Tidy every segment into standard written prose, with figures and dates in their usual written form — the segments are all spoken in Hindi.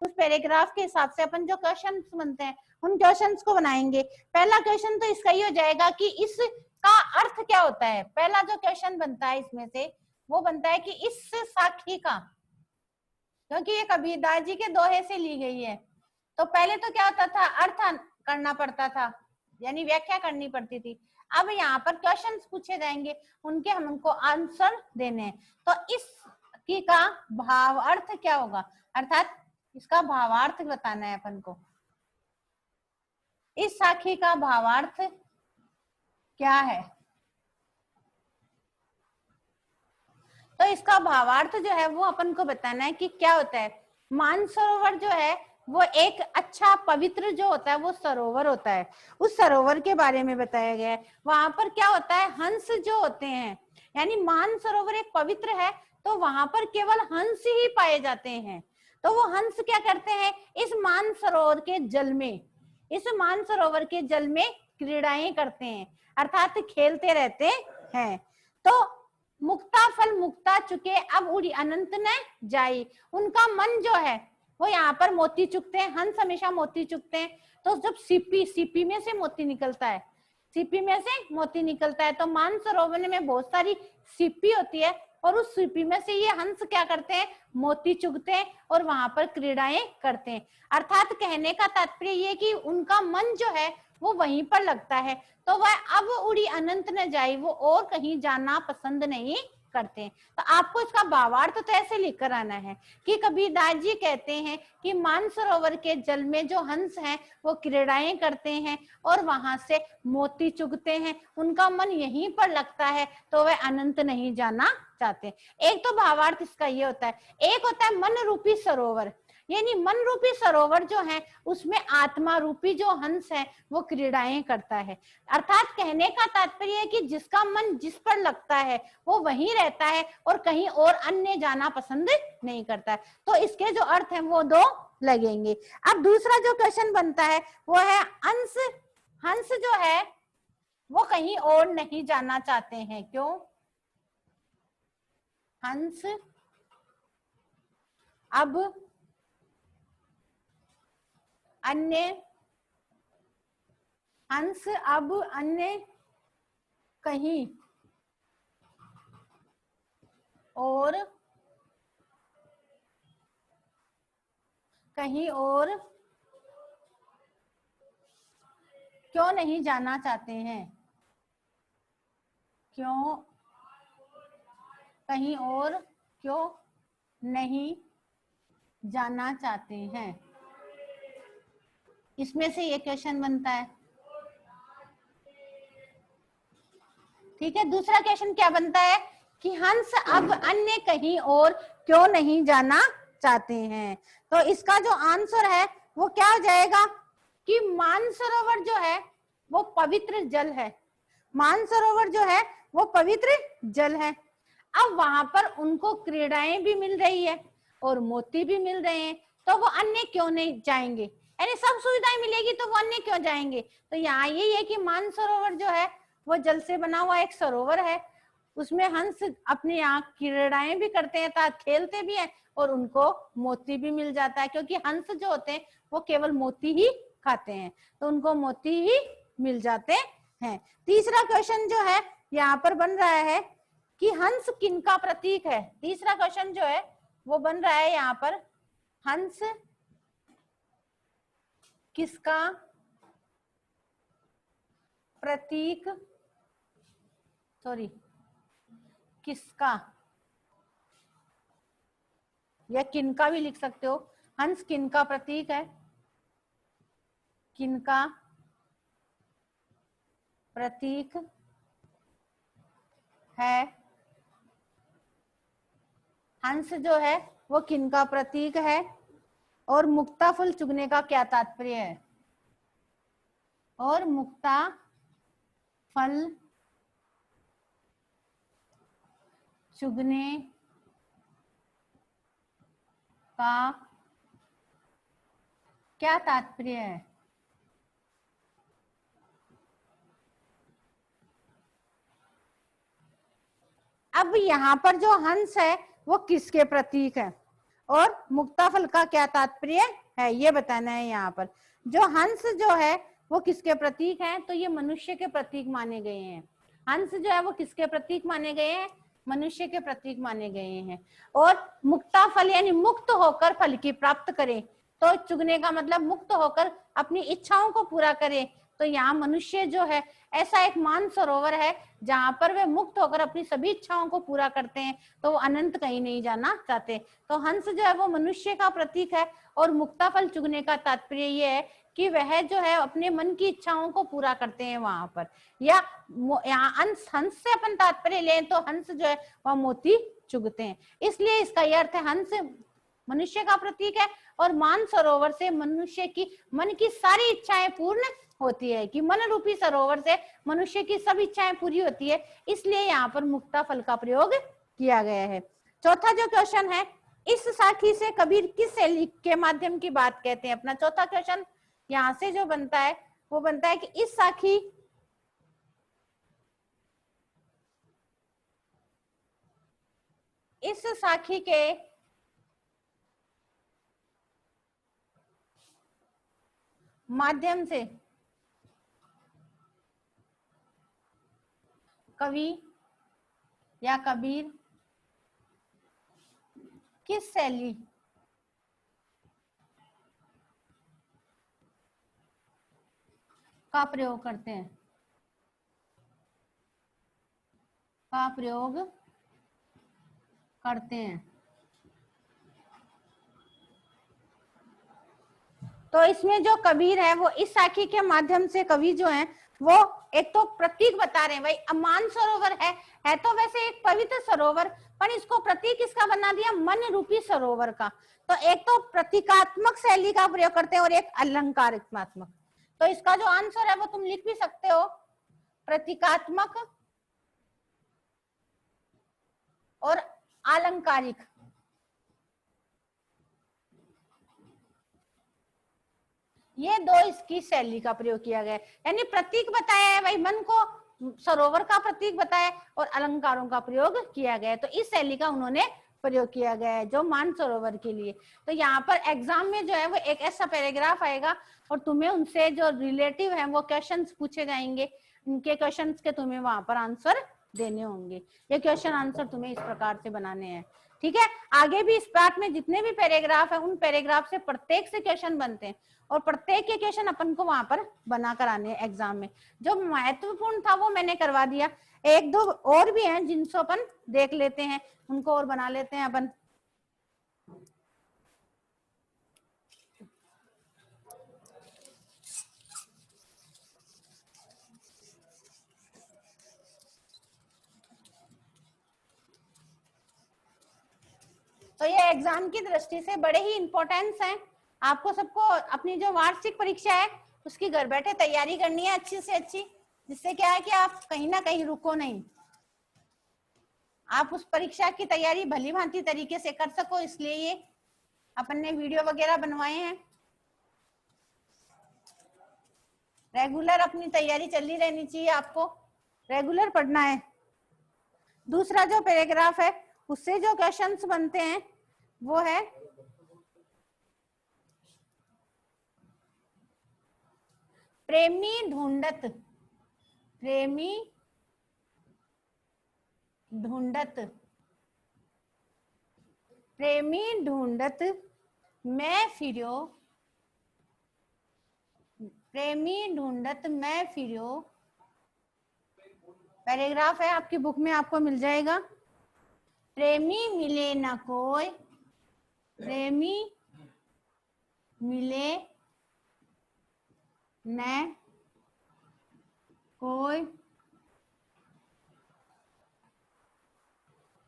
उस पैराग्राफ के हिसाब से अपन जो क्वेश्चंस बनते हैं उन क्वेश्चंस को बनाएंगे। पहला क्वेश्चन तो इसका ही हो जाएगा कि इसका अर्थ क्या होता है। पहला जो क्वेश्चन बनता है इसमें से वो बनता है कि इस साखी का, क्योंकि ये कबीरदास जी के दोहे से ली गई है, तो पहले तो क्या होता था, अर्थ करना पड़ता था, यानी व्याख्या करनी पड़ती थी। अब यहाँ पर क्वेश्चंस पूछे जाएंगे, उनके हमको आंसर देने हैं। तो इसकी का भाव अर्थ क्या होगा, अर्थात इसका भावार्थ बताना है अपन को। इस साखी का भावार्थ क्या है, तो इसका भावार्थ जो है वो अपन को बताना है कि क्या होता है। मानसरोवर जो है वो एक अच्छा पवित्र जो होता है वो सरोवर होता है, उस सरोवर के बारे में बताया गया है। वहां पर क्या होता है, हंस जो होते हैं, यानी मानसरोवर एक पवित्र है तो वहां पर केवल हंस ही पाए जाते हैं। तो वो हंस क्या करते हैं, इस मानसरोवर के जल में, इस मानसरोवर के जल में क्रीड़ाएं करते हैं, अर्थात खेलते रहते हैं। तो मुक्ता फल मुक्ता चुके अब उड़ी अनंत न जाई, उनका मन जो है वो यहाँ पर मोती चुकते हैं, हंस हमेशा मोती चुकते हैं। तो जब सीपी में से मोती निकलता है, सीपी में से मोती निकलता है, तो मानसरोवर में बहुत सारी सीपी होती है और उस सीपी में से ये हंस क्या करते हैं, मोती चुगते हैं और वहां पर क्रीड़ाएं करते हैं। अर्थात कहने का तात्पर्य ये कि उनका मन जो है वो वहीं पर लगता है, तो वह अब उड़ी अनंत न जाए, वो और कहीं जाना पसंद नहीं करते हैं। तो आपको इसका भावार्थ तो ऐसे लिख कर आना है कि कबीरदास जी कहते हैं कि मानसरोवर के जल में जो हंस हैं वो क्रीड़ाएं करते हैं और वहां से मोती चुगते हैं, उनका मन यहीं पर लगता है, तो वह अनंत नहीं जाना चाहते। एक तो भावार्थ इसका ये होता है। एक होता है मन रूपी सरोवर, यानी मन रूपी सरोवर जो है उसमें आत्मा रूपी जो हंस है वो क्रीड़ाएं करता है। अर्थात कहने का तात्पर्य है कि जिसका मन जिस पर लगता है वो वहीं रहता है और कहीं और अन्य जाना पसंद नहीं करता है। तो इसके जो अर्थ हैं वो दो लगेंगे। अब दूसरा जो क्वेश्चन बनता है वो है हंस, हंस जो है वो कहीं और नहीं जाना चाहते हैं, क्यों? हंस अब अन्य, हंस अब अन्य कहीं और, कहीं और क्यों नहीं जाना चाहते हैं, क्यों कहीं और क्यों नहीं जाना चाहते हैं, इसमें से ये क्वेश्चन बनता है। ठीक है, दूसरा क्वेश्चन क्या बनता है कि हंस अब अन्य कहीं और क्यों नहीं जाना चाहते हैं। तो इसका जो आंसर है वो क्या हो जाएगा कि मानसरोवर जो है वो पवित्र जल है, मानसरोवर जो है वो पवित्र जल है। अब वहां पर उनको क्रीड़ाएं भी मिल रही है और मोती भी मिल रहे हैं, तो वो अन्य क्यों नहीं जाएंगे, यानी सब सुविधाएं मिलेगी तो वो अन्य क्यों जाएंगे। तो यहाँ यही है कि मानसरोवर जो है वो जल से बना हुआ एक सरोवर है, उसमें हंस अपनी यहाँ क्रीड़ाएं भी करते हैं, अर्थात खेलते भी हैं और उनको मोती भी मिल जाता है, क्योंकि हंस जो होते हैं वो केवल मोती ही खाते हैं, तो उनको मोती ही मिल जाते हैं। तीसरा क्वेश्चन जो है यहाँ पर बन रहा है कि हंस किनका प्रतीक है। तीसरा क्वेश्चन जो है वो बन रहा है यहाँ पर, हंस किसका प्रतीक, सॉरी किसका या किनका भी लिख सकते हो, हंस किनका प्रतीक है, किनका प्रतीक है, हंस जो है वो किनका प्रतीक है और मुक्ता फल चुगने का क्या तात्पर्य है, और मुक्ता फल चुगने का क्या तात्पर्य है। अब यहाँ पर जो हंस है वो किसके प्रतीक है और मुक्ताफल का क्या तात्पर्य है ये बताना है यहाँ पर। जो हंस जो है वो किसके प्रतीक हैं, तो ये मनुष्य के प्रतीक माने गए हैं। हंस जो है वो किसके प्रतीक माने गए हैं, मनुष्य के प्रतीक माने गए हैं। और मुक्ता फल यानी मुक्त होकर फल की प्राप्त करें, तो चुगने का मतलब मुक्त होकर अपनी इच्छाओं को पूरा करे। तो यहाँ मनुष्य जो है ऐसा एक मान सरोवर है जहां पर वे मुक्त होकर अपनी सभी इच्छाओं को पूरा करते हैं, तो वो अनंत कहीं नहीं जाना चाहते। तो हंस जो है वो मनुष्य का प्रतीक है। और मुक्ता फल चुगने का तात्पर्य ये है कि वह जो है अपने मन की इच्छाओं को पूरा करते हैं वहां पर। या यहाँ हंस से अपन तात्पर्य लें तो हंस जो है वह मोती चुगते हैं, इसलिए इसका यह अर्थ है हंस मनुष्य का प्रतीक है। और मान सरोवर से मनुष्य की मन की सारी इच्छाएं पूर्ण होती है, कि मन रूपी सरोवर से मनुष्य की सब इच्छाएं पूरी होती है, इसलिए यहाँ पर मुक्ता फल का प्रयोग किया गया है। चौथा जो क्वेश्चन है, इस साखी से कबीर किस शैली के माध्यम की बात कहते हैं। अपना चौथा क्वेश्चन यहां से जो बनता है वो बनता है कि इस साखी के माध्यम से कवि या कबीर किस शैली का प्रयोग करते हैं, का प्रयोग करते हैं। तो इसमें जो कबीर है वो इस साखी के माध्यम से कवि जो है वो एक तो प्रतीक बता रहे हैं। भाई अमान सरोवर है तो वैसे एक पवित्र सरोवर, पर इसको प्रतीक इसका बना दिया मन रूपी सरोवर का। तो एक तो प्रतीकात्मक शैली का प्रयोग करते हैं और एक अलंकारित्मक। तो इसका जो आंसर है वो तुम लिख भी सकते हो, प्रतीकात्मक और आलंकारिक। ये दो इसकी शैली का प्रयोग किया गया है। यानी प्रतीक बताया है भाई, मन को सरोवर का प्रतीक बताया और अलंकारों का प्रयोग किया गया है। तो इस शैली का उन्होंने प्रयोग किया गया है जो मान सरोवर के लिए। तो यहाँ पर एग्जाम में जो है वो एक ऐसा पैराग्राफ आएगा और तुम्हें उनसे जो रिलेटिव है वो क्वेश्चंस पूछे जाएंगे, उनके क्वेश्चंस के तुम्हें वहां पर आंसर देने होंगे। ये क्वेश्चन आंसर तुम्हें इस प्रकार से बनाने हैं, ठीक है। आगे भी इस पार्ट में जितने भी पैराग्राफ है उन पैराग्राफ से प्रत्येक से क्वेश्चन बनते हैं और प्रत्येक के क्वेश्चन अपन को वहां पर बना कर आने हैं एग्जाम में। जो महत्वपूर्ण था वो मैंने करवा दिया, एक दो और भी हैं जिनको अपन देख लेते हैं, उनको और बना लेते हैं अपन। तो ये एग्जाम की दृष्टि से बड़े ही इंपॉर्टेंस हैं। आपको सबको अपनी जो वार्षिक परीक्षा है उसकी घर बैठे तैयारी करनी है अच्छी से अच्छी, जिससे क्या है कि आप कहीं ना कहीं रुको नहीं, आप उस परीक्षा की तैयारी भली भांति तरीके से कर सको। इसलिए ये अपन ने वीडियो वगैरह बनवाए हैं। रेगुलर अपनी तैयारी चली रहनी चाहिए, आपको रेगुलर पढ़ना है। दूसरा जो पैराग्राफ है उससे जो क्वेश्चंस बनते हैं वो है प्रेमी ढूंढत, प्रेमी ढूंढत, प्रेमी ढूंढत मैं फिरो, प्रेमी ढूंढत मैं फिरो। पैराग्राफ है आपकी बुक में, आपको मिल जाएगा। प्रेमी मिले न कोई, प्रेमी मिले न कोई,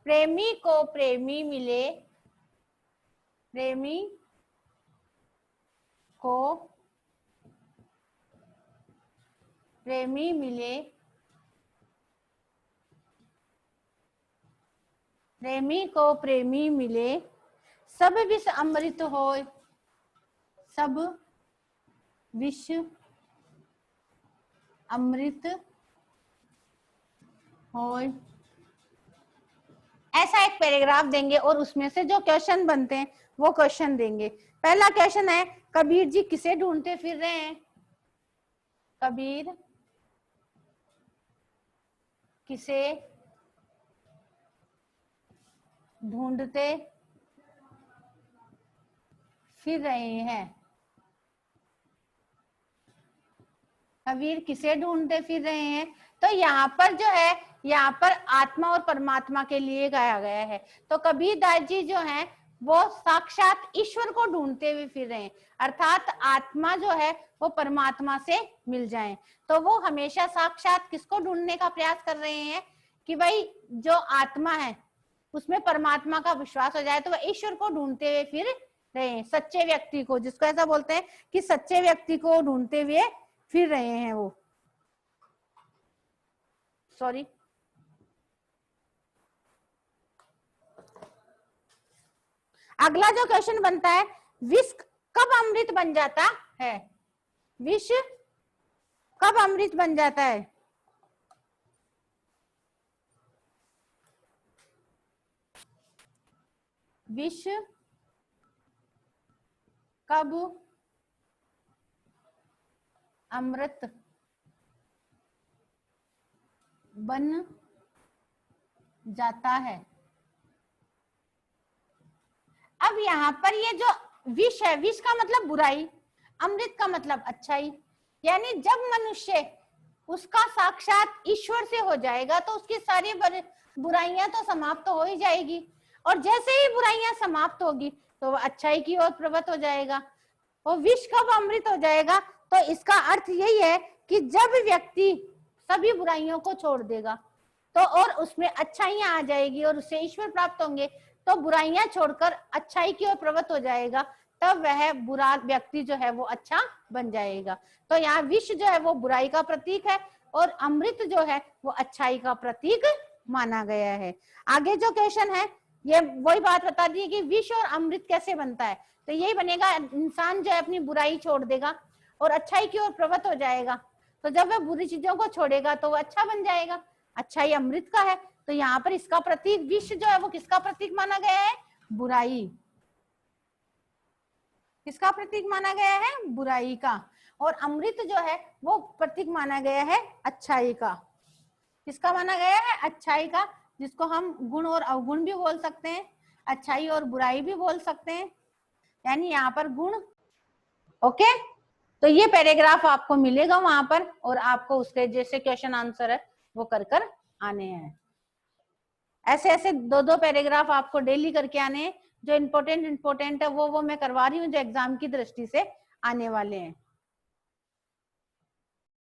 प्रेमी को प्रेमी मिले, प्रेमी को प्रेमी मिले, प्रेमी को प्रेमी मिले, सब विष अमृत होय, सब विष अमृत होय। ऐसा एक पैराग्राफ देंगे और उसमें से जो क्वेश्चन बनते हैं वो क्वेश्चन देंगे। पहला क्वेश्चन है, कबीर जी किसे ढूंढते फिर रहे हैं? कबीर किसे ढूंढते फिर रहे हैं? कबीर किसे ढूंढते फिर रहे हैं? तो यहाँ पर जो है, यहाँ पर आत्मा और परमात्मा के लिए गाया गया है। तो कबीर दास जी जो है वो साक्षात ईश्वर को ढूंढते हुए फिर रहे हैं, अर्थात आत्मा जो है वो परमात्मा से मिल जाए। तो वो हमेशा साक्षात किसको ढूंढने का प्रयास कर रहे हैं कि भाई जो आत्मा है उसमें परमात्मा का विश्वास हो जाए, तो वह ईश्वर को ढूंढते हुए फिर रहे हैं, सच्चे व्यक्ति को, जिसको ऐसा बोलते हैं कि सच्चे व्यक्ति को ढूंढते हुए फिर रहे हैं वो। सॉरी, अगला जो क्वेश्चन बनता है, विष कब अमृत बन जाता है? विष कब अमृत बन जाता है? विष कब अमृत बन जाता है? अब यहाँ पर ये जो विष है, विष का मतलब बुराई, अमृत का मतलब अच्छाई, यानी जब मनुष्य उसका साक्षात ईश्वर से हो जाएगा तो उसकी सारी बुराइयां तो समाप्त हो ही जाएगी, और जैसे ही बुराइयां समाप्त होगी तो वह अच्छाई की ओर प्रवृत्त हो जाएगा। वो विष कब अमृत हो जाएगा? तो इसका अर्थ यही है कि जब व्यक्ति सभी बुराइयों को छोड़ देगा तो और उसमें अच्छाइयां आ जाएगी और उससे ईश्वर प्राप्त होंगे, तो बुराइयां छोड़कर अच्छाई की ओर प्रवृत्त हो जाएगा, तब वह बुरा व्यक्ति जो है वो अच्छा बन जाएगा। तो यहाँ विष जो है वो बुराई का प्रतीक है और अमृत जो है वो अच्छाई का प्रतीक माना गया है। आगे जो क्वेश्चन है ये वही बात बता दी कि विष और अमृत कैसे बनता है। तो यही बनेगा, इंसान जो है अपनी बुराई छोड़ देगा और अच्छाई की ओर प्रवृत्त हो जाएगा, तो जब वह बुरी चीजों को छोड़ेगा तो वो अच्छा बन जाएगा, अच्छाई अमृत का है। तो यहाँ पर इसका प्रतीक विष जो है वो किसका प्रतीक माना गया है? बुराई। किसका प्रतीक माना गया है? बुराई का। और अमृत जो है वो प्रतीक माना गया है अच्छाई का। किसका माना गया है? अच्छाई का, जिसको हम गुण और अवगुण भी बोल सकते हैं, अच्छाई और बुराई भी बोल सकते हैं, यानी यहाँ पर गुण। ओके, तो ये पैराग्राफ आपको मिलेगा वहां पर और आपको उसके जैसे क्वेश्चन आंसर है वो कर आने हैं। ऐसे ऐसे दो दो पैराग्राफ आपको डेली करके आने हैं। जो इम्पोर्टेंट है वो मैं करवा रही हूँ, जो एग्जाम की दृष्टि से आने वाले हैं।